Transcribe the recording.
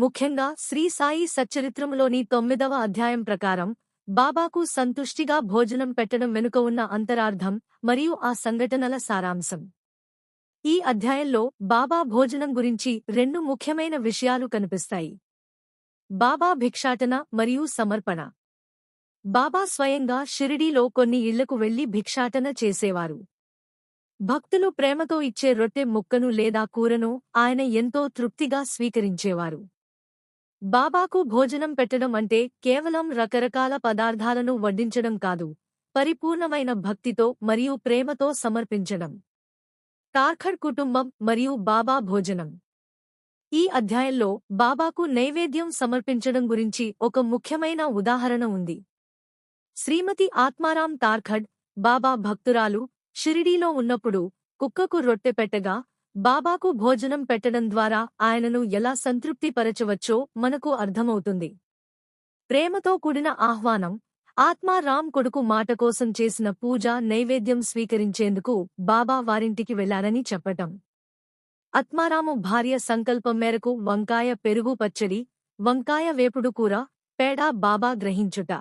ముఖ్యంగా శ్రీ సాయి సచ్చరిత్రములోని 9వ అధ్యాయం ప్రకారం బాబాకు సంతుష్టిగా భోజనం పెట్టడం వెనుక ఉన్న అంతరార్థం మరియు ఆ సంఘటనల సారాంశం. ఈ అధ్యాయంలో బాబా భోజనం గురించి రెండు ముఖ్యమైన విషయాలు కనిపిస్తాయి. బాబా భిక్షాటన మరియు సమర్పణ. బాబా స్వయంగా షిరిడీలో కొన్ని ఇళ్లకు వెళ్లి భిక్షాటన చేసేవారు. భక్తులు ప్రేమతో ఇచ్చే రొట్టె ముక్కను లేదా కూరను ఆయన ఎంతో తృప్తిగా స్వీకరించేవారు. బాబాకు భోజనం పెట్టడం అంటే కేవలం రకరకాల పదార్థాలను వడ్డించడం కాదు, పరిపూర్ణమైన భక్తితో మరియు ప్రేమతో సమర్పించడం. తార్ఖడ్ కుటుంబం మరియు బాబా భోజనం. ఈ అధ్యాయంలో బాబాకు నైవేద్యం సమర్పించడం గురించి ఒక ముఖ్యమైన ఉదాహరణ ఉంది. శ్రీమతి ఆత్మారాం తార్ఖడ్, బాబా భక్తురాలు, షిరిడీలో ఉన్నప్పుడు కుక్కకు రొట్టె పెట్టగా బాబాకు భోజనం పెట్టడం ద్వారా ఆయనను ఎలా సంతృప్తిపరచవచ్చో మనకు అర్థమవుతుంది. ప్రేమతో కూడిన ఆహ్వానం, ఆత్మారాం కొడుకు మాట కోసం చేసిన పూజ నైవేద్యం స్వీకరించేందుకు బాబా వారింటికి వెళ్లారని చెప్పటం. ఆత్మారాము భార్య సంకల్పం మేరకు వంకాయ పెరుగు పచ్చడి, వంకాయ వేపుడు కూర, పేడ బాబా గ్రహించుట.